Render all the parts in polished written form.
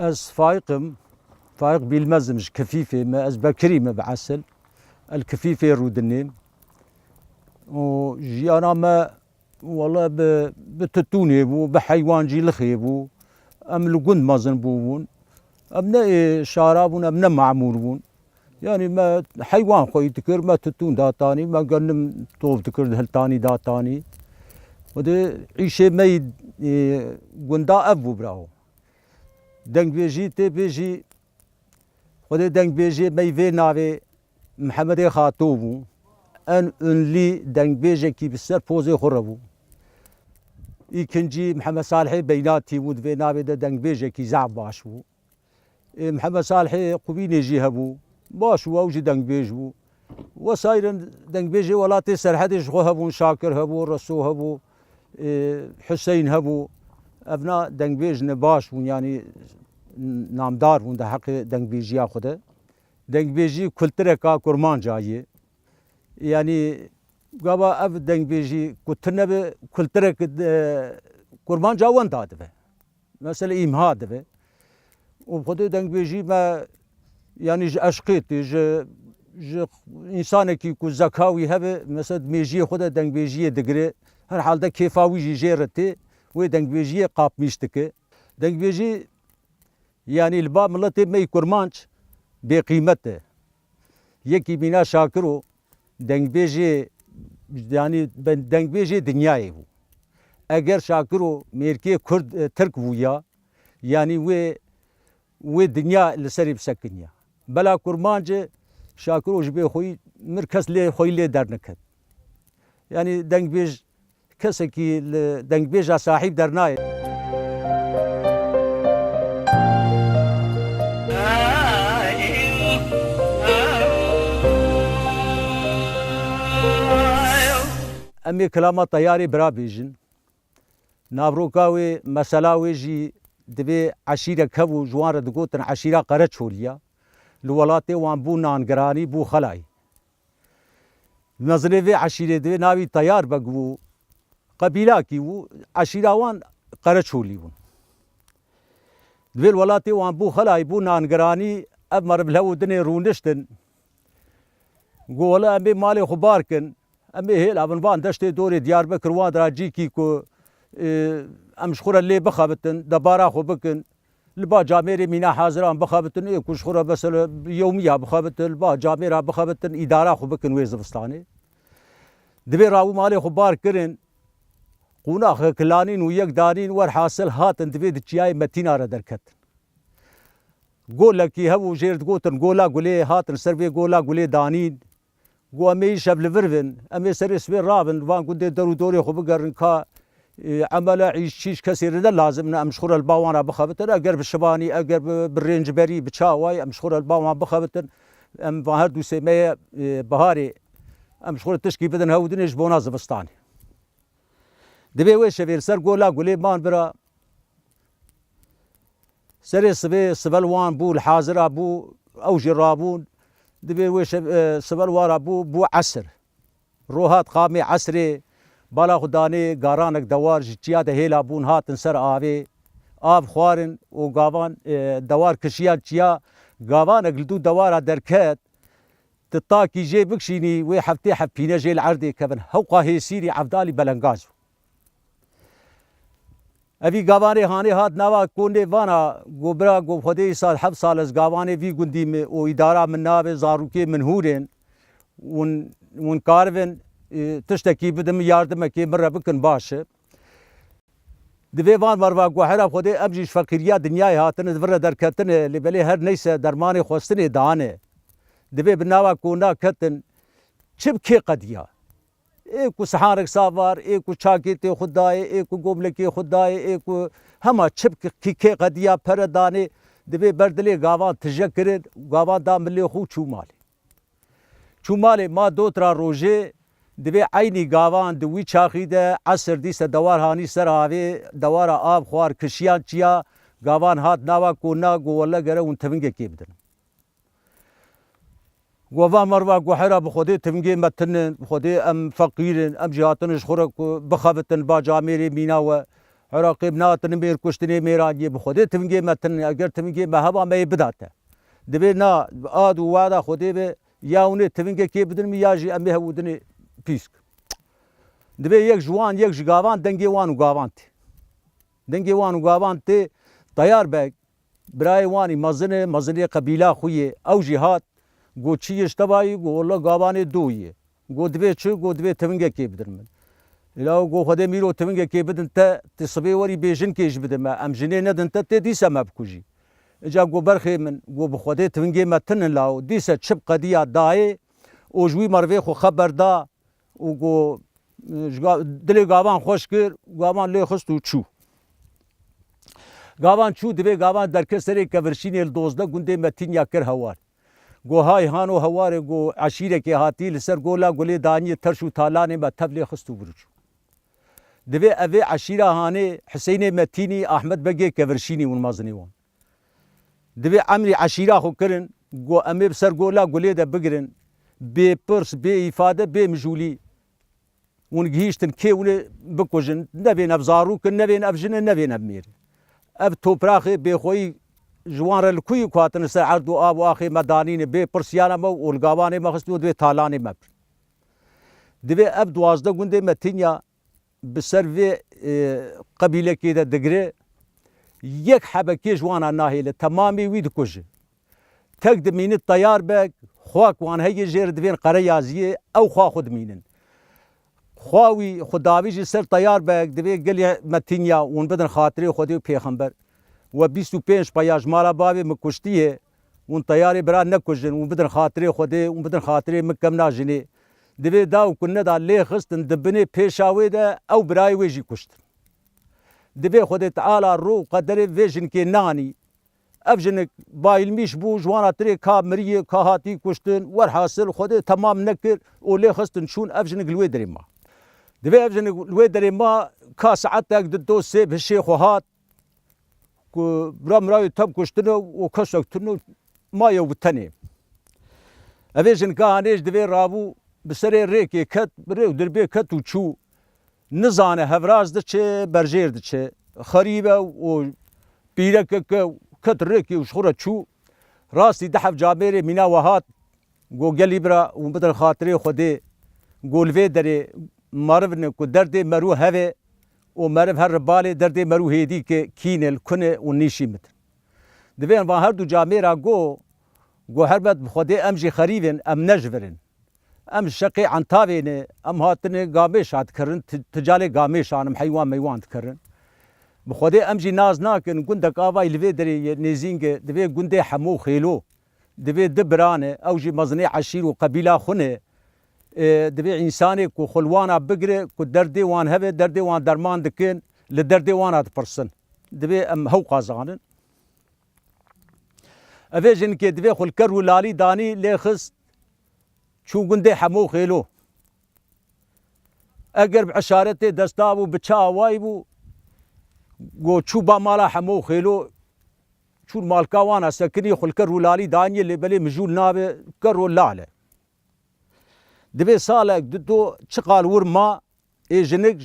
از فايق بالمزمج كفيفة ما از بكري ما بعسل الكفيفة رودنيم وجيانا ما والله بتتوني بو بحيوان جي لخيبو ام لقند مازن بوون ابنا شارابون ابنا معمورون يعني ما حيوان خوي تكر ما تتون داتاني ما قنم طوب تكر هلتاني داتاني وده عيشة ما قندا ابو براو دنگ بيجي تي بيجي وده دنگ بيجي ما يفي ناوي محمد خاطوبو ان لي دنگ بيجي كي بسر بوزي خربو إيكنجي محمد صالحي بيناتي ود في ناوي ده دنگ بيجي كي زعب باشو محمد صالحي قبيني جي هبو باشو اوجي دنگ بيجو وسايرن دنگ بيجي ولاتي سرحدش خو هبو شاكر هبو رسو هبو حسين هبو ابناء دنگ بيج نباش يعني نامدار ده حق دنگ بيجي ياخده دنگ بيجي كلتركا كرمان جاي يعني قابا اف دنگ بيجي كتنب كلترك كرمان جاوان دادبه مثلا امهاد به وبخده دنگ بيجي ما يعني اشقيت انسان كي كو زكاوي هبه مثلا ميجي خده دنگ بيجي دغري هر حال ده كيفاوي جيرتي و دنگ بيجي قاب ميشتك دنگ بيجي يعني الباب ملتي مي كرمانش بقيمته يكي بنا شاكرو دنگ بيجي يعني دنگ بيجي دنياي بو اگر شاكرو ميركي كرد ترك ويا يعني و دنيا لسري بسكنيا بلا كرمانج شاكرو جبي خوي مركز لي خوي لي درنكت يعني دنگ بيج كسكي دنگ بيج صاحب درناي امي كلامه طياري برا بيجن نابروكاوي مسلاوي جي دبي عشيره كبو جوان دقوتن عشيره قرچوليا الولاتي وان بو نانگراني بو خلاي نظري عشيره دبي ناوي طيار بقو قبيله كيو عشيره وان قرچولي دبي الولاتي وان بو خلاي بو نانگراني اب مرب لهو دني رونشتن قولا امي مالي خباركن امي هيل ابن وان دشت دوري دياربكر وان راجي كيكو امشخوره اللي بخابتن دبارا خو بكن البا جاميري مينا حاضران بخابتن اي كشخوره بس يوميه بخابتن البا جاميرا بخابتن اداره خو بكن ويزفستاني دبي راو مالي خبار كرن قونا كلانين ويك دانين ور حاصل هاتن دبي دچياي متينا ردركت قول لك هو جيرد قوتن قولا قولي هاتن سربي قولا قولي دانين قو امي شبل فرفن امي سرس بين رابن وان قد درو دوري خو بقرن كا عمل عيش كثير لازم امشخور الباوانا بخابتن اگر بالشباني اگر بالرينج بري بتشاواي امشخور الباوانا بخابتن ام بهردو سمي بهاري امشخور التشكي بدن هودن جبونا زبستاني دبي وي شفير سر قولا قولي مان برا سري سبي سبلوان بو الحاضر ابو او جرابون دبي وي سبلوان ابو عسر روحات قامي عسري بالا خداني قارانك دوار جياد هيلا بون هاتن سر آوي آب خوارن و قاوان دوار كشيات جيا قاوانك لدو دوارا دركات تطاكي جي بكشيني وي حفتي حبينا جي العردي كبن هوقا هيسيري عفدالي بلنغازو ابي قاواني هاني هات نوا كوني وانا قبرا قب خدي سال حب سال از قاواني في قندي و ادارة من نابي زاروكي منهورين ون كارفن تشتكي بدم ياردم كي مره بكن باشه دبي وان مروا قحرا خدي امجي فقيريا دنيا هاتن دبر دركتن اللي بلي هر نيسه درماني خوستني دانه دبي بناوا كونا كتن چبكي قديا ايكو سحارك سافار ايكو چاكيتي خداي ايكو قوملكي خداي ايكو هما چبكي كي قديا پرداني دبي بردلي غاوان تجكر غاوان دا ملي خو چومالي ما دوترا روجي دبي عيني قاوان دوي چاخيده عصر ديسه دوار هاني سر هاوي دوار آب خوار كشيان چيا قاوان هات ناوا كونا قولا غره ون تفنگه كيبدن قوان مروا قحرا بخودي تفنگه متن بخودي ام فقير ام جهاتن شخورك بخابتن با جاميري ميناوه عراقی بناتن میر کشتنی میرانی بخوده تمگی متن اگر تمگی مهوا می بداته دبی نا آد و وادا خوده به یاونه تمگی کی بدن میاجی امی هودنی پیسک دبی یک جوان یک جگاوان دنگی وان و گاوان تی دنگی وان و گاوان تی تیار بگ برای وانی مزنه قبیله خویه او جهاد گو چیش تبایی گو الله گاوان دویه گو دبی چه گو دبی تمگی کی بدن من لو گو خود میرو تمگی کی بدن تا تصبی وری بیجن کیش بدن ما ام جنه ندن تا تی دیسا مبکوجی اجا گو برخی من گو بخوده تمگی متن لاو دیسا چپ قدیا دای او جوی مروی خو خبر دا و گو دل گاوان خوش کر گاوان لی خست و چو گاوان چو دبی گاوان در کسری کورشینی الدوزده گنده متین یا کر هوار گو های هانو هوار گو عشیره که هاتی لسر گولا گلی دانی ترشو تالانی ما تبلی خستو برچو دبی اوی عشیره هانی حسین متینی احمد بگی کورشینی ون مازنی ون دبی عمری عشیره خو کرن گو امی بسر گولا گلی ده بگرن بی پرس بی ifade بی مجولی ون گیشتن کی ون بکوجن نبین ابزارو کن نبین ابجن نبین ابمیر اب توپراخ بی خوی جوان رل کوی کواتن سر عرض و آب و آخی مدانین بی پرسیانا مو اولگاوان مخستو دبی تالان مبر دبی اب دوازده گنده متینیا بسر وی قبیله کی ده دگره یک حبکی جوانا ناهیله تمامی وی دکوجه تک دمین تیار بگ خواک وان هی جیر دوین قریازیه او خوا خود مینن خواوی خداوی جی سر تیار بگ دوی گلی متینیا اون بدن خاطری خودی پیغمبر و 25 پیاج مالا بابی مکشتیه اون تیاری برا نکشن اون بدن خاطری خودی اون بدن خاطری مکم ناجنی دوی داو کنه دا لی خستن دبنی پیشاوی ده او برای ویجی کشتن دوی خودی تعالی رو قدر ویجن که نانی افجنك بايل ميش بو جوانا تري كاب مريه كهاتي كشتن ور حاصل خود تمام نكر ولي خستن شون افجنك الويدري ما دبي افجنك الويدري ما كاسعتك ددو سيب الشيخ وهات برام راي تب كشتن وكسك تنو ما يو بتني افجن كانيش دبي رابو بسري ريكي كت بريو دربي كت وشو نزانه هفراز دچه برجير دچه خريبه و بيرك كت ريكي وشخورة شو راسي دحف جابيري منا وهات جو قلي برا وبدل خاطري خدي قول في دري مرفن كو دردي مرو هذا ومرف هالربالي دردي مرو هيدي كين الكنة والنيشي متر دبين وهردو جاميرا جو هربت بخدي امجي خريبن ام نجفرن ام شقي عن تابين ام هاتني قاميش عاد كرن تجالي قاميش عنم حيوان ميوان تكرن بخودی امجی ناز ناکن گنده کاوای لوی دری نزینگ دوی گنده حمو خیلو دوی دبرانه او جی مزنی عشیر و قبیله خونه دوی انسانی کو خلوانا بگره کو دردی وان هبه دردی وان درمان دکن لدردی وانا تپرسن دوی ام هو قازانن اوی جن که دوی خلکر و لالی دانی لیخست چو گنده حمو خیلو اگر بعشارت دستابو بچا وایبو گو چوبا مالا حمو خیلو چون مالکاوانا سکنی خلکر ولالي دانیه لبلی مجول نابه کر ولاله دبی سالک دو چقال ورما ای جنک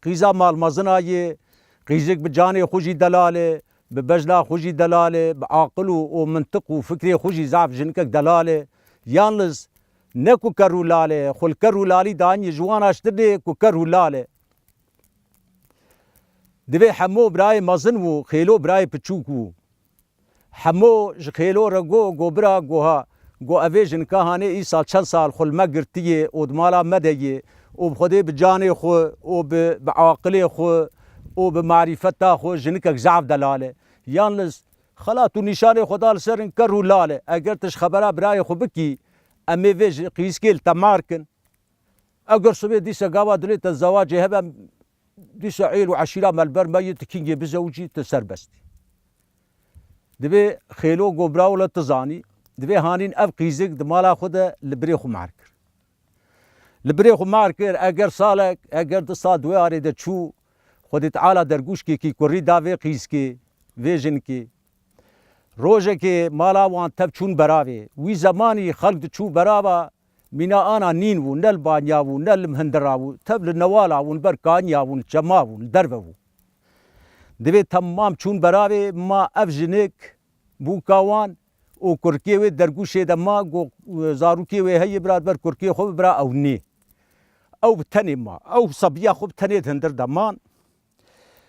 قیزا مال مزنایه قیزک بجاني خوشی دلاله ببجلا خوشی دلاله بعقل و منطق و فکری خوشی زعف جنکک دلاله یانلز نکو کر ولاله خلکر ولالي دانیه جوانا اشترنه کو کر ولاله دبي حمو براي مزن و خيلو براي بچوكو حمو خيلو رگو گوبرا گوها گو اويجن كهاني اي سال چند سال خل مگرتيه ودمالا مديه وبخدي بجاني خو وبعاقلي خو وبمعرفتا خو جنكك زعف دلاله يانلز خلاطو نشاني خدال سرن كرو لاله اگر تش خبره براي خو بكي امي ويج قيسكيل تماركن اگر صبي دي سغاوا دليت الزواج هبه دي سعيل وعشيرة مالبر ميت كينجي بزوجي تسربستي دبي خيلو قبراو لتزاني دبي هانين اب قيزك دمالا خدا لبريخو معركر لبريخو معركر اگر سالك اگر دصاد وياري ده چو خدي تعالى درگوش كي كوري داوي قيزكي ويجن كي روجه كي مالا وان تب چون براوي وي زماني خلق چو براوا منا انا نين و نل بانيا و نل مهندرا و تبل نوالا و بركانيا و جما و دربو دبي تمام چون براوي ما افجنك بوكاوان او كركي درگوشي دما زاروكي هي براد بر كركي خو برا او ني او بتني ما او صبيا خو بتني هندر دمان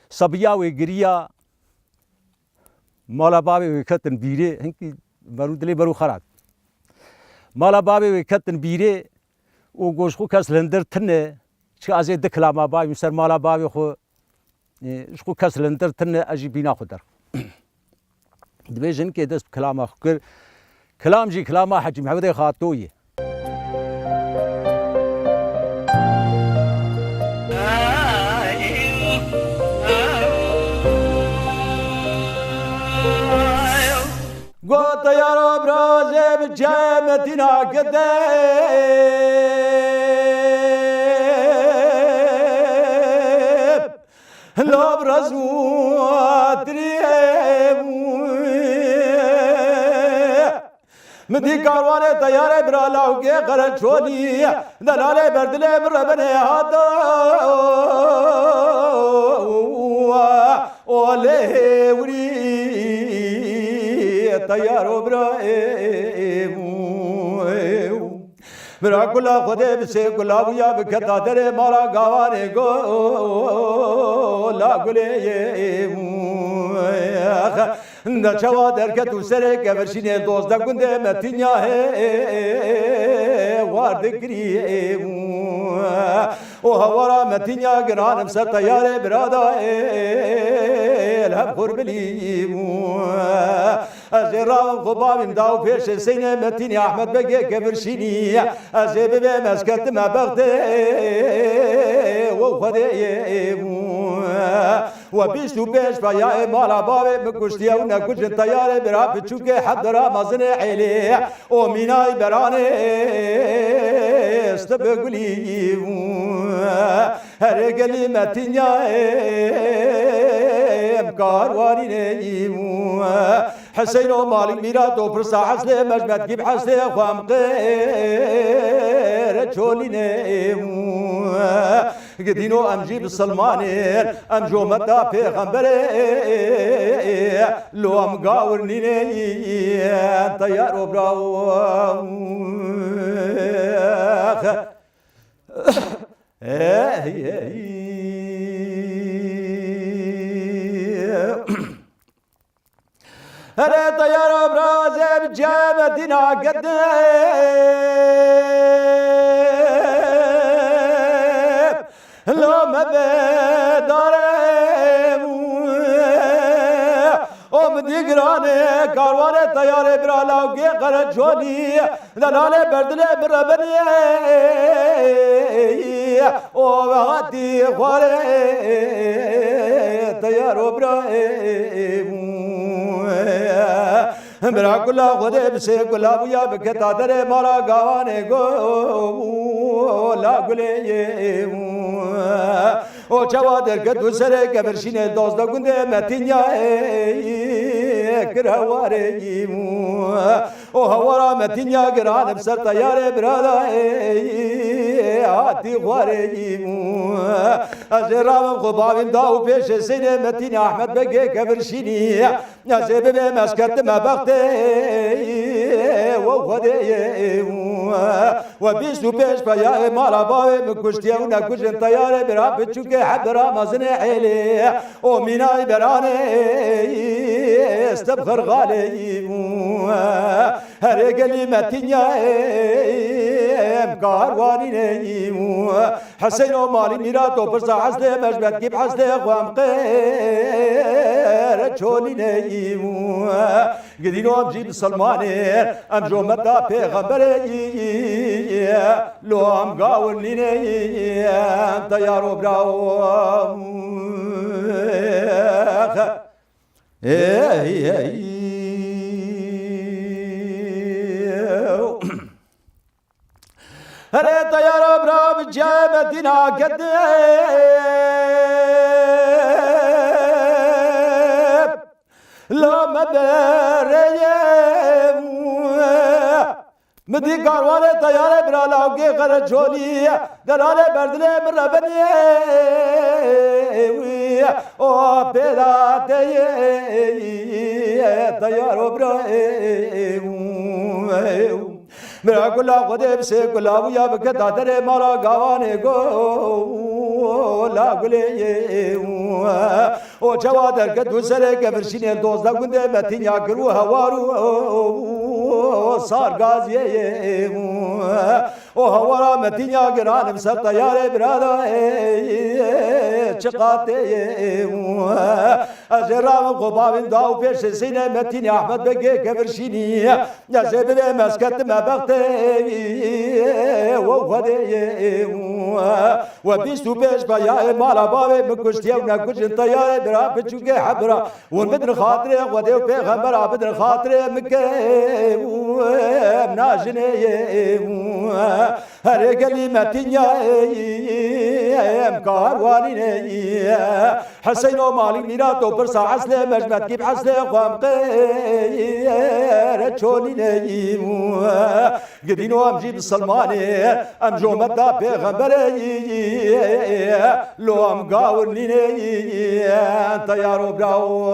صبيا وغريا مالا بابي وكتن بيري هنكي برود لي برو خرات مالا بابي وكتن بيري او گوش خو كاس لندر تنه چ ازي دكلاما باي مسر مالا بابي خو شخو كاس لندر تنه اجي بينا خدر دبيجن كي دس كلام اخر كلام جي كلام حجي محمد خاطوي قلت يا رب رازي بجامتنا قدام لا برزوات ريم مدي كاروانه تياره برالاو کے غرض چھوڑی دلالے بردلے بربنے ہاتھو اولے وری تیارو برائم برا کلا خودے بسے گلابیا بکھتا درے مارا گاوانے گو لا گلے یہ نچوا درکت سرے کبرشینے دوست گندے متینیا ہے وارد کری او هوارا متینیا گرانم سر تیارے برادا الهب خربلی ازرام خبابم داو پیش سینه متینی احمد بگه کبرشینی ازیب به مسکت مبغده و خده و بیستو پیش فیای مالا بابه مکشتیه و نکشن تیاره برا بچوکه حد را مزن عیلی و مینای برانه استبگلی هر گلی متینیا کاروانی نیم حسين ومالك ميراد وفرصة حسلة مجمد جيب حسلة خوام غير تشولي نيم قدينو أمجيب السلمانين أمجو مدى في غنبري لو أم قاورني نيم طيار وبراو أنا طيارة برازة بجامتنا قدام لو ما بدارم ومدي قراني كارواني طيارة برالاو كي قرد شولي دلالة بردلة بربني وغاتي خواري طيارة براهم برا کلا خودے بسے کلا بیا بکتا درے مارا گاوانے گو لا گلے یہ او چوا درکتو سرے کبرشینے دوست گندے متینیا کروارے او ہوارا متینیا گران بسر تیارے برادا آتی خوارے ازرام خبابیم داو پیش سینے متین احمد بگے کبرشینی ازیب بے مسکت مبغتے وخده و بیستو پیش پایه مالا باوی مکشتیه و نکشن تیاره برا بچوکه حد را مزن عیلی و مینای برانه استبخر غالی هر گلی متینیا کاروانی نیم حسین و مالی میرا تو پرسا حسله مجبت گیب حسله خوام قیر چولی نیم قدینو ام جیب سلمانه ام جو مدى پیغمبری لو ام قاولنی نیم تیارو براو هرے تیارو براو بجامتنا قدام لو مبریم مدی کاروانه تیاره برالاو کے غرض چھولی درالے بردلے مربنی او پیدا تیار برای مرا گلا خودم بسه گلا ویا بکه دادر مارا گاوانه گو لا گلی او جوادر که دو سره گبرشینه دوزده گنده متینیا کرو هوارو سار گازیه او هوارا متینیا گرانم سر تیاره برادا چقاته اجرام قبابim داو پیش سینه متین احمد بگه گبرشینی نزه به مسکت مبغته و خده و بیستو پیش بیای مالا بابه مکشتی و نکشن تیاره برا بچوگه حبرا و بدر خاطره خده و پیغمبرا بدر خاطره مکه مناجنه هر گلی متین کاروانی حسین و مالک میرا تو پرسا حسله مجمد کیب حسله خوام قیر چونی نیم گدینو ام جیب سلمانه ام جومت دا پیغمبره لو ام گاور نینه تیارو براو